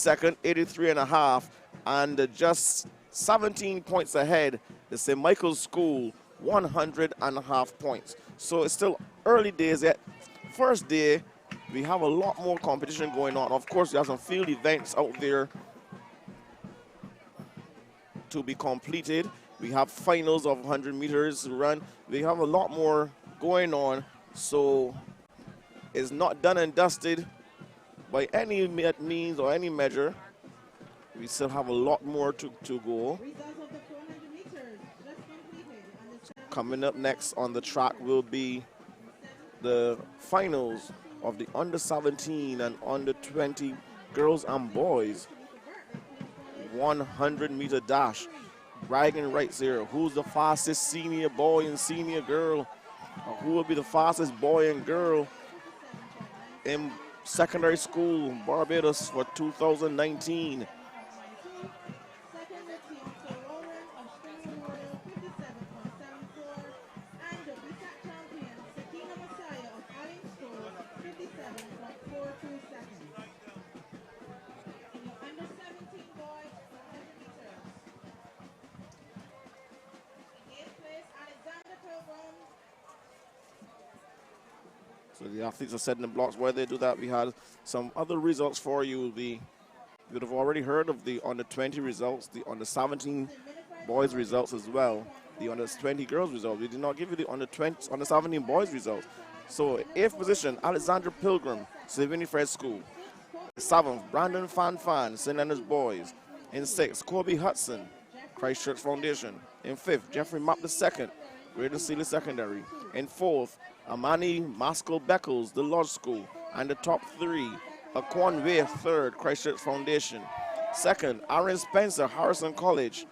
second, 83.5, and just 17 points ahead, the St. Michael's School, 100.5 points. So it's still early days yet. First day, we have a lot more competition going on. Of course, we have some field events out there to be completed. We have finals of 100 meters run. We have a lot more going on. So it's not done and dusted by any means or any measure. We still have a lot more to go. Coming up next on the track will be the finals of the under 17 and under 20 girls and boys 100-meter dash. Bragging rights here. Who's the fastest senior boy and senior girl? Or who will be the fastest boy and girl in secondary school Barbados for 2019? So the athletes are setting the blocks. While they do that, we had some other results for you. You would have already heard of the under 20 results, the under 17 boys results as well, the under 20 girls results. We did not give you the under 17 boys results. So 8th position, Alexandra Pilgrim, St. Winifred School. 7th, Brandon Fan, St. Leonard's Boys. In 6th, Kobe Hudson, Christchurch Foundation. In 5th, Jeffrey Mapp II, Greater Sealy Secondary. In 4th, Amani Maskell Beckles, the Lodge School. And the top 3, Aquan Way 3rd, Christchurch Foundation. 2nd, Aaron Spencer, Harrison College,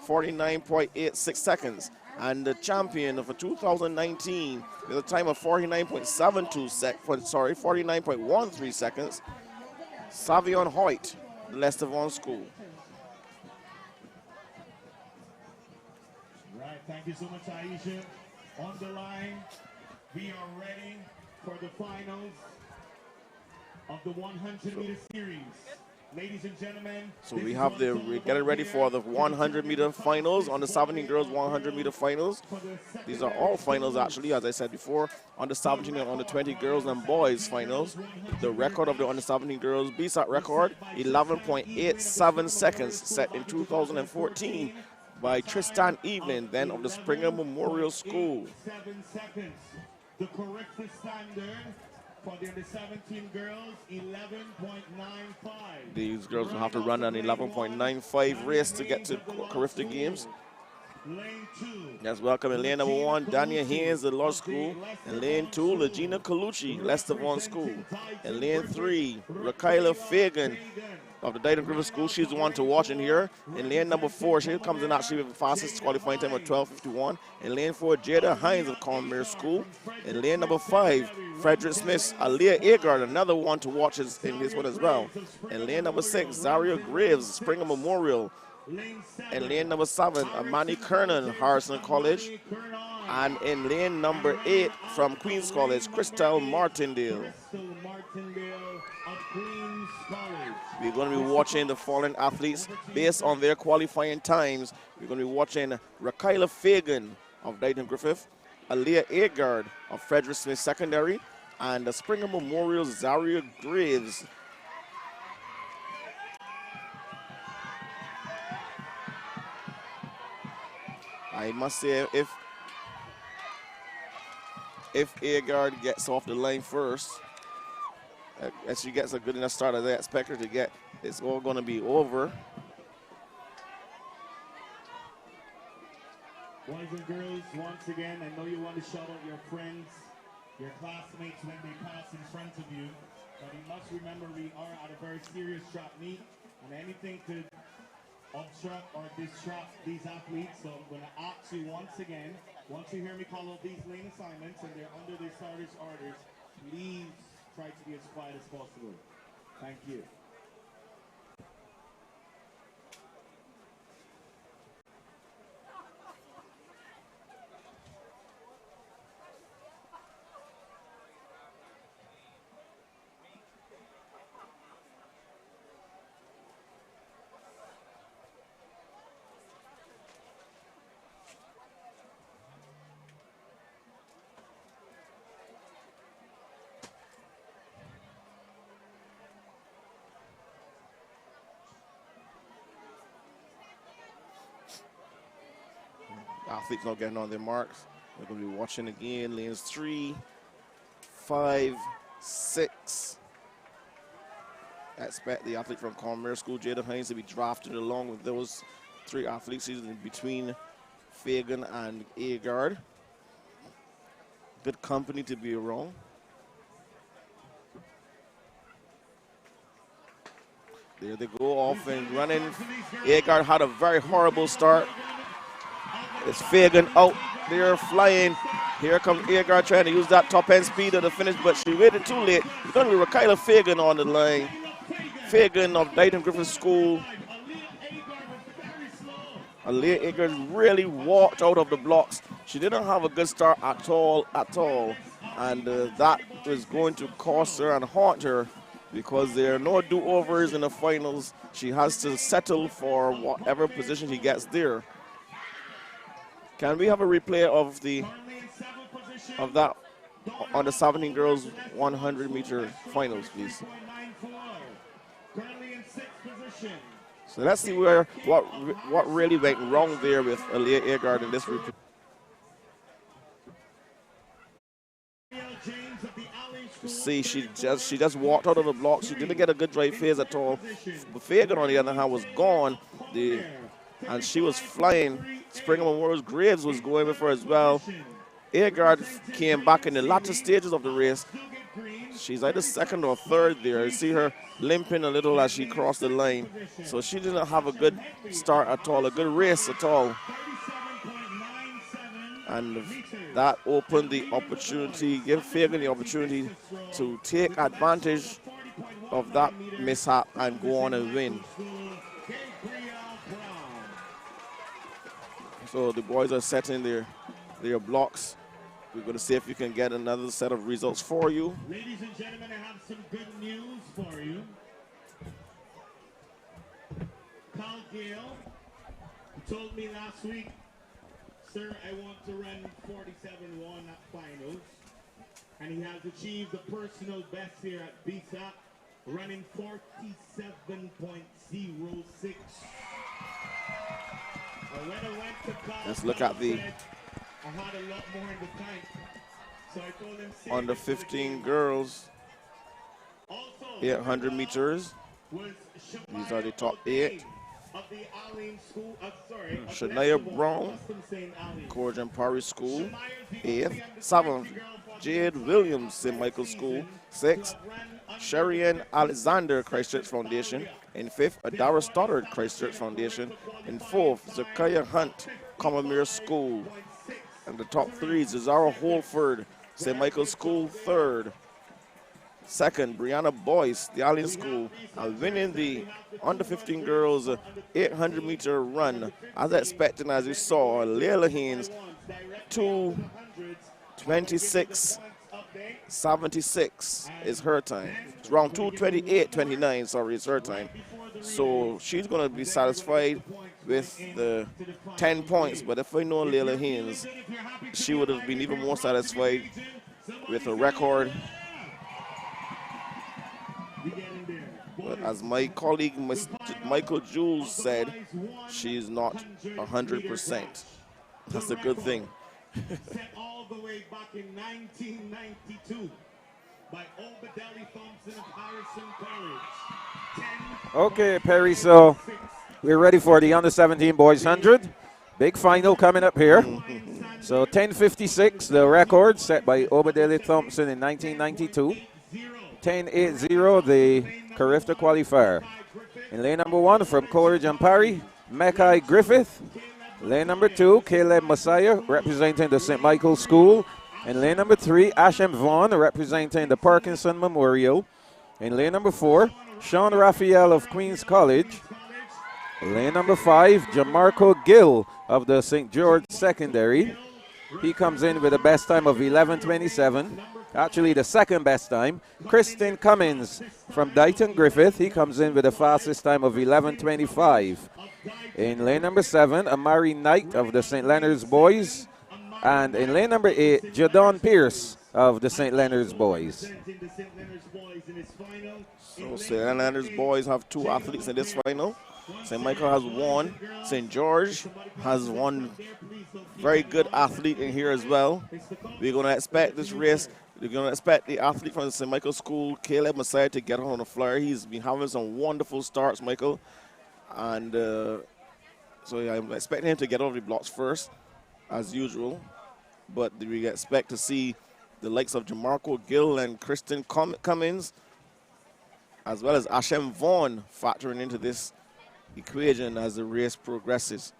49.86 seconds. And the champion for 2019 with a time of 49.13 seconds, Savion Hoyt, the Leicester Vaughan School. Right, thank you so much, Aisha. On the line, we are ready for the finals of the 100-meter series. Ladies and gentlemen, so we're getting ready for the 100-meter finals, on the 17 girls 100-meter finals. These are all finals, actually, as I said before, on the 17 and on the 20 girls and boys finals. The record of the under 17 girls BSSAC record, 11.87 seconds, set in 2014 by Tristan Evelyn, then of the Springer Memorial School. 7 seconds. The correct standard for the under 17 girls, 11.95. These girls will have to run an 11.95 race to get to Carifta Games. Lane 2. Let's welcome in lane number 1, Dania Haynes, the Law School. In lane 2, Legina Colucci, Leicester Vaughan School. In lane 3, Rakayla Fagan of the Dighton Griffith School. She's the one to watch in here. In lane number 4, she comes in actually with the fastest qualifying time of 12:51. In lane 4, Jada Hines of Conmere School. In lane number 5, Frederick Smith, Aaliyah Agard, another one to watch in this one as well. In lane number 6, Zaria Graves, Springer Memorial. In lane number 7, Amani Kernan, Harrison College. And in lane number 8, from Queen's College, Crystal Martindale. We're going to be watching the following athletes based on their qualifying times. We're going to be watching Rakayla Fagan of Dighton Griffith, Aaliyah Agard of Frederick Smith Secondary, and the Springer Memorial Zaria Graves. I must say, if Agard gets off the line first, as she gets a good enough start as I expect her to get, it's all going to be over. Boys and girls, once again, I know you want to shout out your friends, your classmates when they pass in front of you, but you must remember we are at a very serious track meet, and anything could obstruct or disrupt these athletes. So I'm going to ask you once again, once you hear me call out these lane assignments and they're under the starters' orders, please try to be as quiet as possible. Thank you. athletes now getting on their marks. We're going to be watching again lanes 3, 5, 6. Expect the athlete from Commerce School, Jada Hines, to be drafted along with those 3 athletes in between Fagan and Agard. Good company to be around. There they go off and running. Agard had a very horrible start. It's Fagan out there flying. Here comes Agard trying to use that top end speed to the finish, but she waited too late. It's going to be Rakayla Fagan on the line. Fagan of Dayton Griffith School. Aaliyah Agard really walked out of the blocks. She didn't have a good start at all. And that is going to cost her and haunt her because there are no do-overs in the finals. She has to settle for whatever position she gets there. Can we have a replay of that on the 17 girls 100-meter finals, please? So let's see what really went wrong there with Aaliyah Agard in this replay. You see, she just walked out of the block. She didn't get a good drive phase at all. But Fagan, on the other hand, was gone. And she was flying. Springer Memorial Graves was going with her as well. Agard came back in the latter stages of the race. She's either second or third there. You see her limping a little as she crossed the line. So she didn't have a good start at all, a good race at all. And that opened the opportunity, give Fagan the opportunity to take advantage of that mishap and go on and win. So the boys are setting their blocks. We're going to see if we can get another set of results for you. Ladies and gentlemen, I have some good news for you. Carl Gale told me last week, sir, I want to run 47-1 at finals. And he has achieved the personal best here at BSSAC, running 47.06. Let's look at the I had a lot more in the tank. So I told him under 15 girls, 800 meters. These are the top 8. Shania Brown, Corjan Parry School, 8th. 7th, Jade Williams, St. Michael's School, 6th. Sherrian Alexander, Christchurch Foundation. In 5th, Adara Stoddard, Christchurch Foundation. In 4th, Zakiah Hunt, Commonwealth School. And the top 3, Zazara Holford, St. Michael's School, 3rd. 2nd, Brianna Boyce, the Allen School, and winning the under 15 girls 800-meter run. As expected, as you saw, Layla Haynes, 2:26.76 is her time. It's around 2:28.29, sorry, is her time. So she's going to be satisfied with the 10 points. But if we know Layla Haynes, she would have been even more satisfied with a record. But as my colleague Michael Jules said, she's not 100%. That's a good thing. Set all the way back in 1992 by Obadeli Thompson of Harrison College. Okay, Perry, so we're ready for the under 17 boys 100. Big final coming up here. So 10:56, the record set by Obadeli Thompson in 1992. 10:80, the Carifta qualifier. In lane number 1 from Coleridge and Parry, Mekai Griffith. Lane number 2, Caleb Messiah, representing the St. Michael's School. In lane number 3, Ashem Vaughn, representing the Parkinson Memorial. In lane number 4, Sean Raphael of Queens College. Lane number 5, Jamarco Gill of the St. George Secondary. He comes in with a best time of 11:27. Actually, the second best time. Kristen Cummins from Dayton Griffith. He comes in with the fastest time of 11:25. In lane number 7, Amari Knight of the St. Leonard's Boys. And in lane number 8, Jadon Pierce of the St. Leonard's Boys. So St. Leonard's Boys have 2 athletes in this final. St. Michael has one. St. George has one very good athlete in here as well. We're going to expect this race. We're going to expect the athlete from the St. Michael School, Caleb Messiah, to get on the flyer. He's been having some wonderful starts, Michael. And so yeah, I'm expecting him to get over the blocks first, as usual. But we expect to see the likes of Jamarco Gill and Kristen Cummins, as well as Ashem Vaughn, factoring into this equation as the race progresses.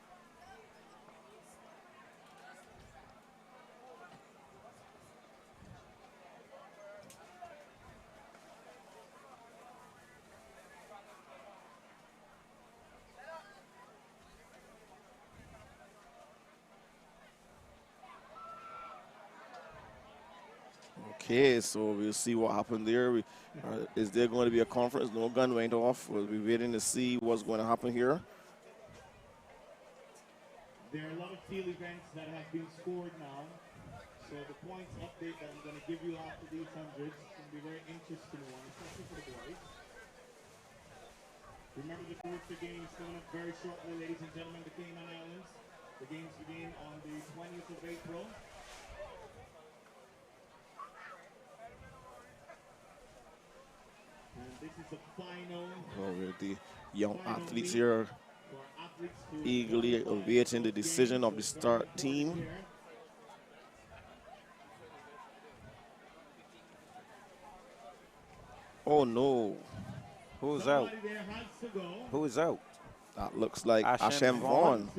Okay, so we'll see what happened there. Is there going to be a conference? No gun went off. We'll be waiting to see what's going to happen here. There are a lot of field events that have been scored now. So the points update that I'm going to give you after these hundreds is going to be a very interesting one, especially for the boys. Remember the Sports.bb game is coming up very shortly, ladies and gentlemen, the Cayman Islands. The games begin on the 20th of April. And this is the final. With the young athletes here eagerly awaiting the decision of the start team. Oh no. Who's out? Who's out? That looks like Ashem Vaughn.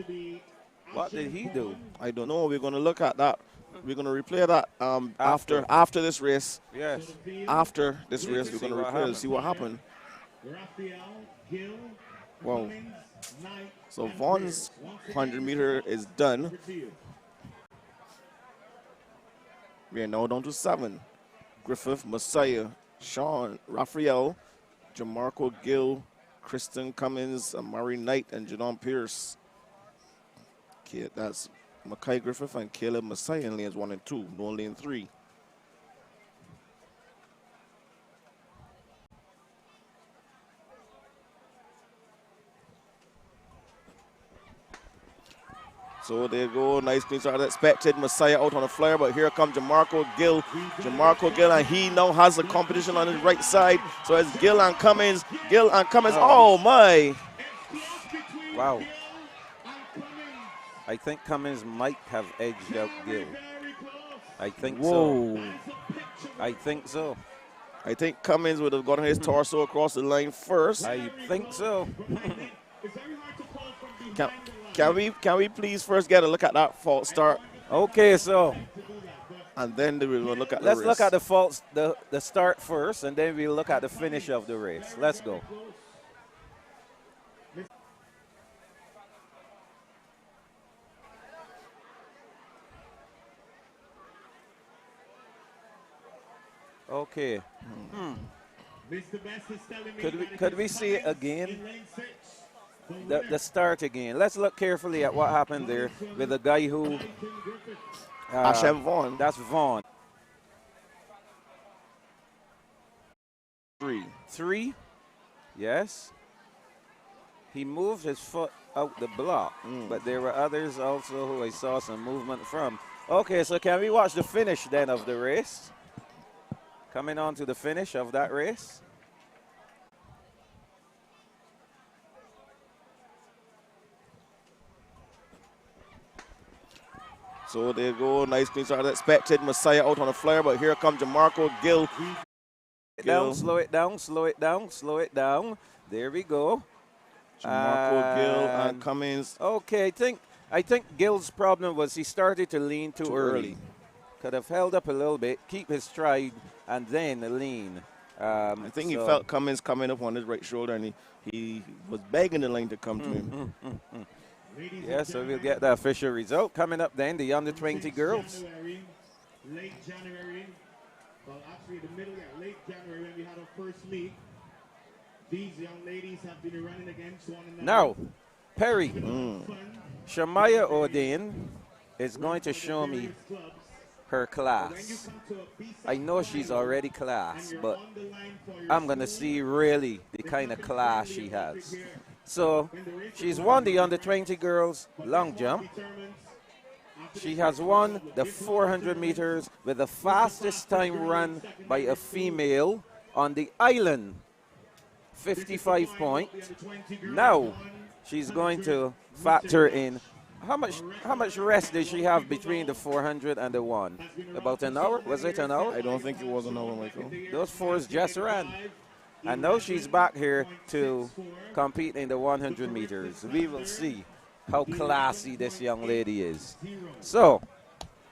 What did he do? I don't know. We're going to look at that. We're going to replay that after this race. Yes. After this race, we're going to replay to see what happened. Wow. So Vaughn's 100-meter is done. We are now down to 7. Griffith, Messiah, Sean, Raphael, Jamarco Gill, Kristen Cummins, Amari Knight, and Jadon Pierce. Okay, that's Mackay Griffith and Caleb Messiah in lanes 1 and 2, no lane 3. So there you go, nice clean start as expected. Messiah out on the flyer, but here comes Jamarco Gill. Jamarco Gill, and he now has the competition on his right side. So it's Gill and Cummins. Oh my. Wow. I think Cummins might have edged out Gill. I think so. I think so. I think Cummins would have gotten his torso across the line first. I think so. Can we please first get a look at that false start? Okay, so. And then we will look at Let's the race. look at the start first, and then we'll look at the finish of the race. Let's go. Okay. Could we see it again? The start again. Let's look carefully at what happened there with the guy who. Ashem Vaughn. That's Vaughn. 3. Yes. He moved his foot out the block, but there were others also who I saw some movement from. Okay, so can we watch the finish then of the race? Coming on to the finish of that race. So there you go, nice clean start as expected. Messiah out on the flyer, but here comes Jamarco Gill. Slow it down. There we go. Jamarco Gill and Cummins. Okay, I think Gill's problem was he started to lean too early. Could have held up a little bit, keep his stride, and then lean. I think he felt Cummins coming up on his right shoulder, and he was begging the line to come to him. Yeah, so we'll get the official result. Coming up then, the under-20 girls. Late January, well, actually late January when we had our first meet, these young ladies have been running against one another. Now, Perry, Shamaya Odin is going to show me her class. I know she's already class, but I'm going to see really the kind of class she has. So she's won the under-20 girls long jump. She has won the 400 meters with the fastest time run by a female on the island, 55 points. Now she's going to factor in how much rest did she have between the 400 and the 1? About an hour? Was it an hour? I don't think it was an hour, Michael. Those fours just ran. And now she's back here to compete in the 100 meters. We will see how classy this young lady is. So,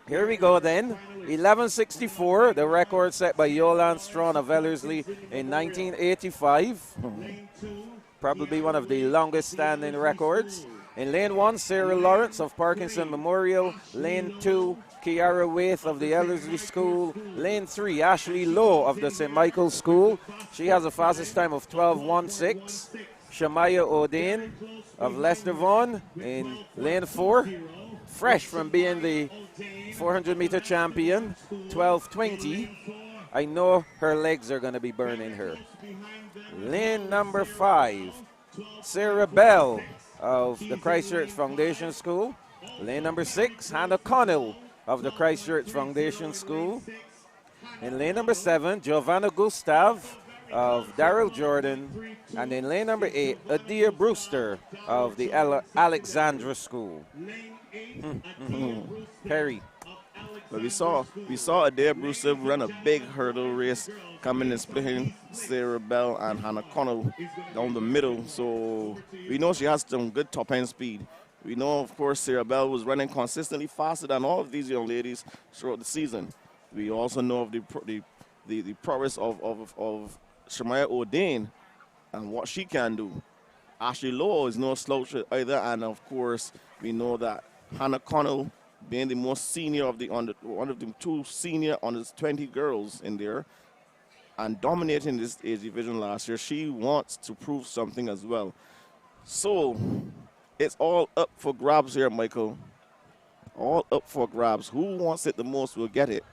here we go then. 11:64, the record set by Yolande Strawn of Ellerslie in 1985. Probably one of the longest standing records. In lane 1, Sarah Lawrence of Parkinson Memorial. Lane 2, Kiara Waith of the Ellerslie School. Lane 3, Ashley Lowe of the St. Michael's School. She has a fastest time of 12:16. Shamaya O'Dane of Leicester Vaughan in lane 4. Fresh from being the 400-meter champion, 12:20. I know her legs are going to be burning her. Lane number 5, Sarah Bell of the Christchurch Foundation School. Lane number 6, Hannah Connell of the Christchurch Foundation School. In lane number 7, Giovanna Gustav of Daryl Jordan. And in lane number 8, Adia Brewster of the Alexandra School. Perry. But we saw Adia Brewster run a big hurdle race, coming and splitting Sarah Bell and Hannah Connell down the middle. So we know she has some good top end speed. We know, of course, Sarah Bell was running consistently faster than all of these young ladies throughout the season. We also know of the prowess of Shamaya O'Dane and what she can do. Ashley Lowe is no slouch either, and of course we know that Hannah Connell, being the most senior of one of the 2 senior under 20 girls in there, and dominating this age division last year, she wants to prove something as well. So it's all up for grabs here, Michael. All up for grabs. Who wants it the most will get it.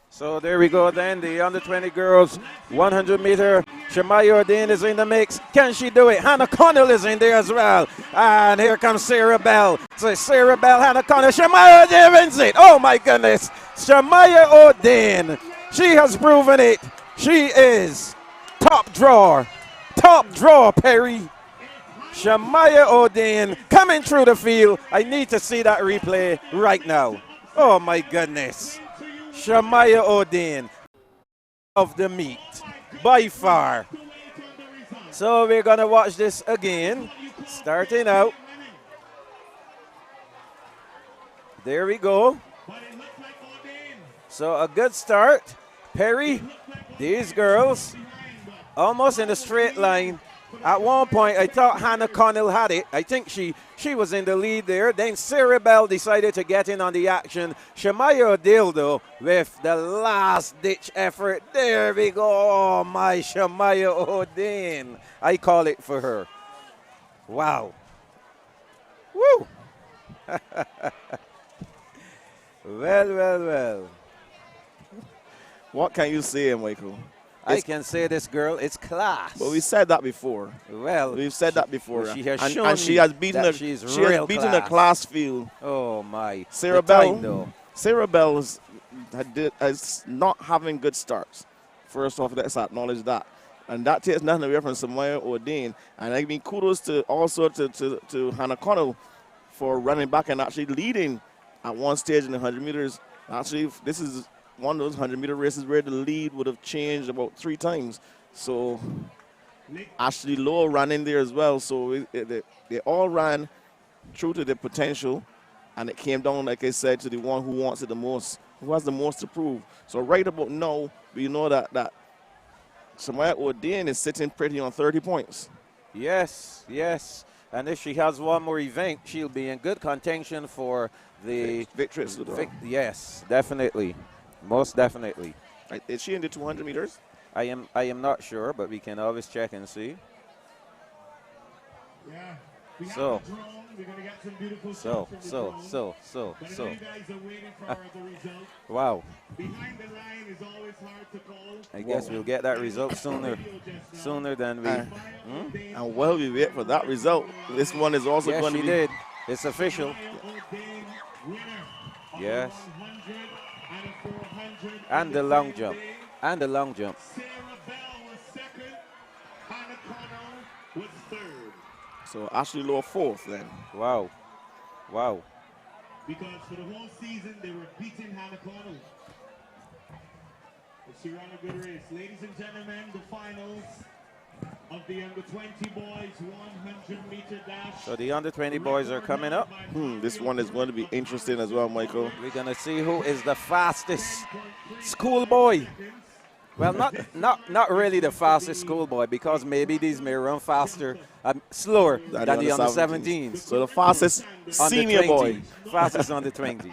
So there we go then, the under-20 girls, 100-meter. Shamaya O'Dane is in the mix. Can she do it? Hannah Connell is in there as well. And here comes Sarah Bell. So Sarah Bell, Hannah Connell, Shamaya O'Dane wins it. Oh my goodness. Shamaya O'Dane. She has proven it. She is top drawer. Top drawer, Perry. Shamaya O'Dane coming through the field. I need to see that replay right now. Oh my goodness. Shamaya O'Dane of the meet, by far. So we're going to watch this again, starting out. There we go. So a good start. Perry, these girls, almost in a straight line. At one point, I thought Hannah Connell had it. I think she was in the lead there. Then Sarah Bell decided to get in on the action. Shamaya O'Dane, though, with the last-ditch effort. There we go. Oh, my Shamaya O'Dane. I call it for her. Wow. Woo. Well. What can you say, Michael? I can say this girl is class. But we said that before. Well, we've said that before. She has shown and she has beaten that she has beaten a class field. Oh my! Sarah Bell is not having good starts. First off, let's acknowledge that, and that takes nothing away from Shamaya O'Dane. And I mean, kudos to Hannah Connell for running back and actually leading at one stage in the 100 meters. Actually, this is one of those 100-meter races where the lead would have changed about 3 times. So Ashley Lowe ran in there as well. So they all ran true to their potential. And it came down, like I said, to the one who wants it the most, who has the most to prove. So right about now, we know that Shamaya O'Dane is sitting pretty on 30 points. Yes. And if she has one more event, she'll be in good contention for the victories. Yes, definitely. Most definitely. Is she in the 200 meters? I am not sure, but we can always check and see. Yeah. We have So. the drone. We're going to get some beautiful So. shots from the drone. But I know you guys are waiting for the result. Wow. Behind the line is always hard to call. I guess we'll get that result sooner than we. And while we wait for that result, this one is also Yes, going to she be. did. It's official. Yes. And the long jump. And the long jump. Sarah Bell was second. Hannah Connell was third. So Ashley Lowe fourth then. Wow. Wow. Because for the whole season, they were beating Hannah Connell. But she ran a good race. Ladies and gentlemen, the finals of the under-20 boys 100-meter dash. So the under-20 boys are coming up. This one is going to be interesting as well, Michael. We're going to see who is the fastest schoolboy. Well, not really the fastest schoolboy, because maybe these may run faster, slower than the under-17s. So the fastest senior boy. Fastest under-20.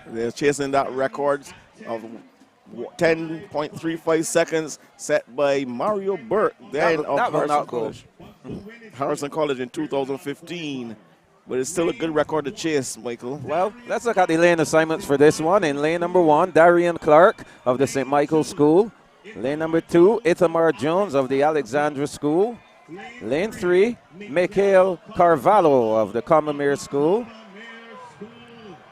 They're chasing that record of 10.35 seconds set by Mario Burt, then of that will Harrison not go. College. Harrison College in 2015. But it's still a good record to chase, Michael. Well, let's look at the lane assignments for this one. In lane number 1, Darian Clark of the St. Michael's School. Lane number 2, Ithamar Jones of the Alexandra School. Lane 3, Mikhail Carvalho of the Combermere School.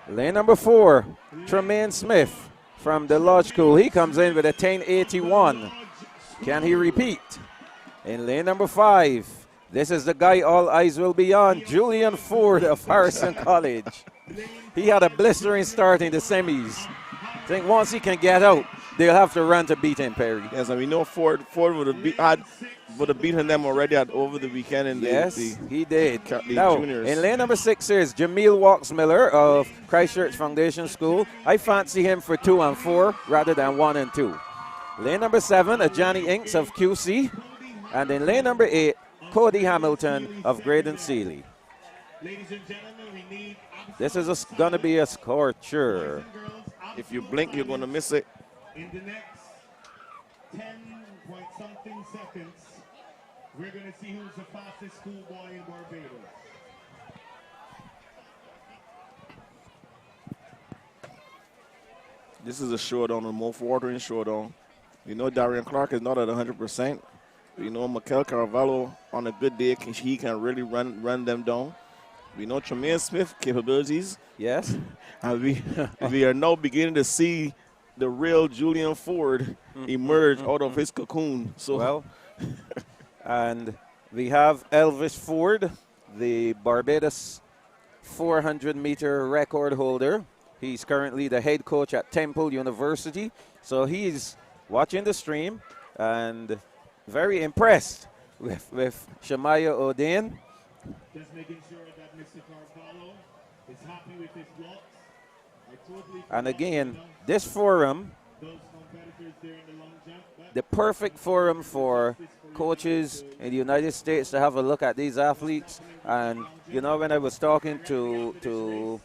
Lane number 4, Tremaine Smith from the Lodge School. He comes in with a 10.81. Can he repeat? In lane number 5, this is the guy all eyes will be on, Julian Ford of Harrison College. He had a blistering start in the semis. I think once he can get out, they'll have to run to beat him, Perry. Yes, and we know Ford would have beaten them already over the weekend in he did. the Now, juniors. in lane number 6 is Jameel Walks-Miller of Christchurch Foundation School. I fancy him for 2 and 4 rather than 1 and 2. Lane number 7, Johnny Inks of QC. And in lane number 8, Cody Hamilton of Graydon Sealy. Ladies and gentlemen, we need This is going to be a scorcher. If you blink, you're going to miss it. in the next 10-point-something seconds, we're going to see who's the fastest schoolboy in Barbados. This is a showdown, a mouth-watering showdown. We know Darian Clark is not at 100%. We know Mikhail Carvalho on a good day, he can really run them down. We know Tremaine Smith capabilities. Yes. And we are now beginning to see the real Julian Ford emerge out of his cocoon. So Well, and we have Elvis Ford, the Barbados 400-meter record holder. He's currently the head coach at Temple University. So he's watching the stream and very impressed with Shamaya O'Dane. Just making sure that Mr. Carvalho is happy with his blocks. And again, this forum, those competitors there in the long jump. the perfect forum for coaches in the United States to have a look at these athletes. And, you know, when I was talking to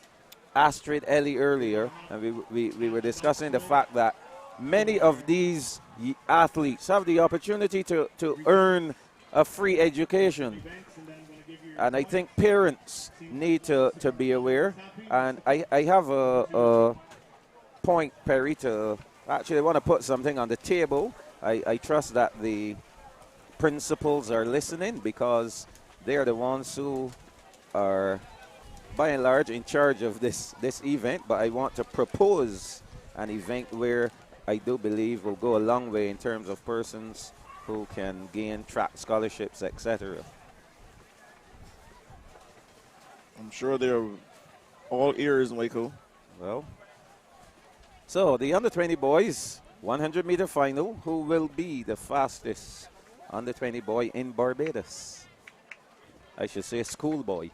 Astrid Ellie earlier, and we were discussing the fact that many of these athletes have the opportunity to earn a free education. And I think parents need to be aware. And I have a point, Perry, to actually want to put something on the table. I trust that the principals are listening, because they're the ones who are, by and large, in charge of this event. But I want to propose an event where I do believe will go a long way in terms of persons who can gain track scholarships, etc. I'm sure they're all ears, Michael. Well, so the under-20 boys, 100-meter final. Who will be the fastest under-20 boy in Barbados? I should say schoolboy.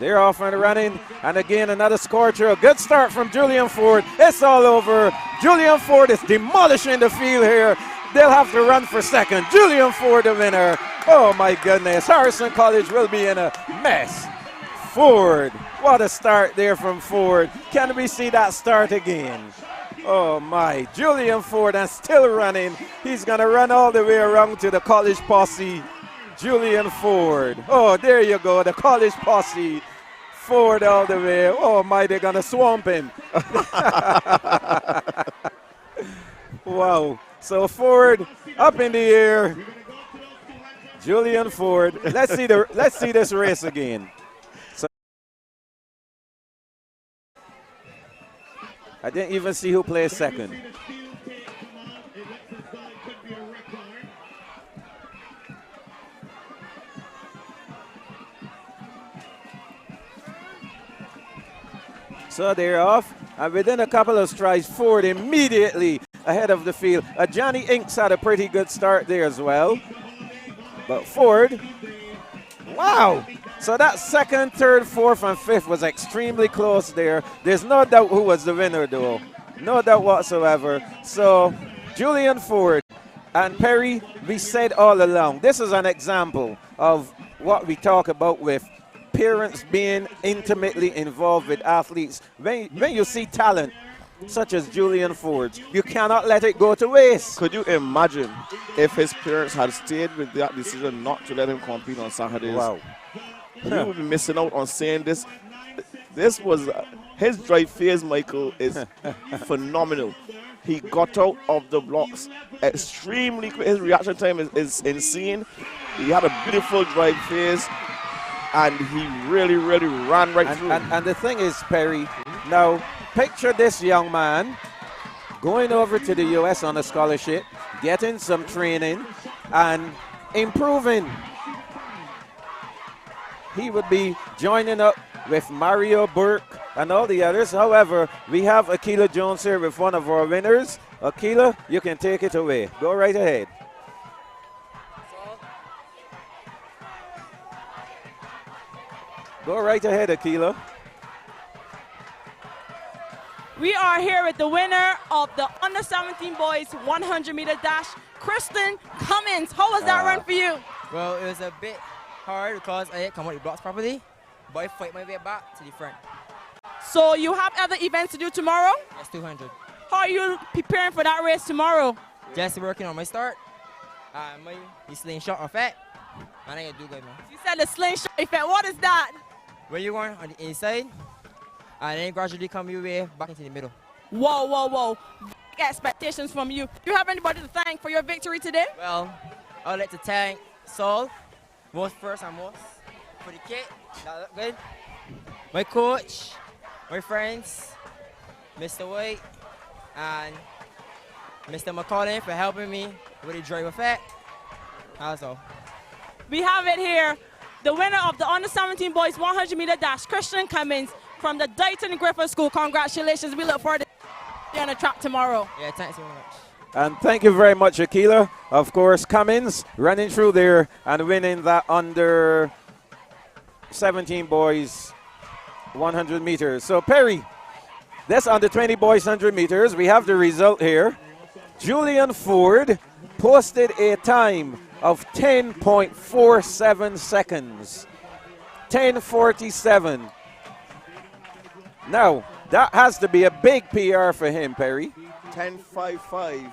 They're off and running, and again another scorcher. A good start from Julian Ford. It's all over. Julian Ford is demolishing the field here. They'll have to run for second. Julian Ford, the winner. Oh my goodness, Harrison College will be in a mess. Ford. What a start there from Ford. Can we see that start again? Oh my, Julian Ford and still running. He's gonna run all the way around to the college posse. Julian Ford. Oh, there you go, the college posse. Ford all the way. Oh my, they're gonna swamp him. Wow. So Ford up in the air. Julian Ford. Let's see this race again. So I didn't even see who placed second. So they're off, and within a couple of strides, Ford immediately ahead of the field. Johnny Inks had a pretty good start there as well. But Ford, wow. So that second, third, fourth, and fifth was extremely close there. There's no doubt who was the winner, though. No doubt whatsoever. So Julian Ford and Perry, we said all along, this is an example of what we talk about with parents being intimately involved with athletes. When you see talent such as Julian Ford, you cannot let it go to waste. Could you imagine if his parents had stayed with that decision not to let him compete on Saturdays? Wow. He would be missing out on saying this. This was his drive phase, Michael, is phenomenal. He got out of the blocks extremely quick. His reaction time is insane. He had a beautiful drive phase, and he really, really ran right through. And the thing is, Perry, now picture this young man going over to the U.S. on a scholarship, getting some training, and improving. He would be joining up with Mario Burke and all the others. However, we have Akila Jones here with one of our winners. Akila, you can take it away. Go right ahead. Go right ahead, Akila. We are here with the winner of the under-17 boys 100-meter dash, Kristen Cummins. How was that run for you? Well, it was a bit hard because I didn't come out the blocks properly, but I fight my way back to the front. So you have other events to do tomorrow? Yes, 200. How are you preparing for that race tomorrow? Just working on my start, my slingshot effect, and I can do good, man. You said the slingshot effect. What is that? When you run on the inside, and then gradually come your way back into the middle. Whoa, whoa, whoa. Big expectations from you. Do you have anybody to thank for your victory today? Well, I would like to thank Saul, first and most, for the kit. That looked good. My coach, my friends, Mr. White, and Mr. McCollin for helping me with the drive effect. That's all. We have it here. The winner of the under-17 boys 100-meter dash, Christian Cummins from the Dayton Griffith School. Congratulations. We look forward to you on the track tomorrow. Yeah, thanks very much. And thank you very much, Akila. Of course, Cummins running through there and winning that under-17 boys 100 meters. So, Perry, that's under-20 boys 100 meters. We have the result here. Julian Ford posted a time of 10.47 seconds. 10:47. Now, that has to be a big PR for him, Perry. 10.55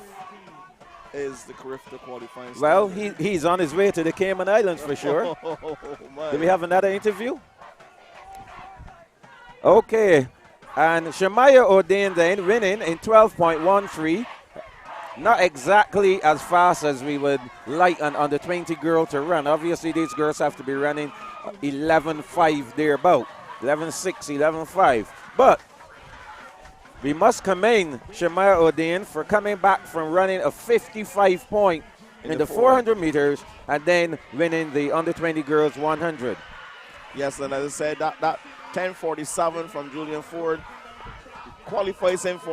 is the correct qualifying. Well, he's on his way to the Cayman Islands for sure. Do we have another interview? Okay. And Shemaya O'Dane then winning in 12.13. Not exactly as fast as we would like an under-20 girl to run. Obviously, these girls have to be running 11.5 thereabout. 11.6, 11.5. But we must commend Shemaya O'Dane for coming back from running a 55 point in the 400 meters and then winning the under-20 girls 100. Yes, and as I said, that 10.47 from Julian Ford qualifies him for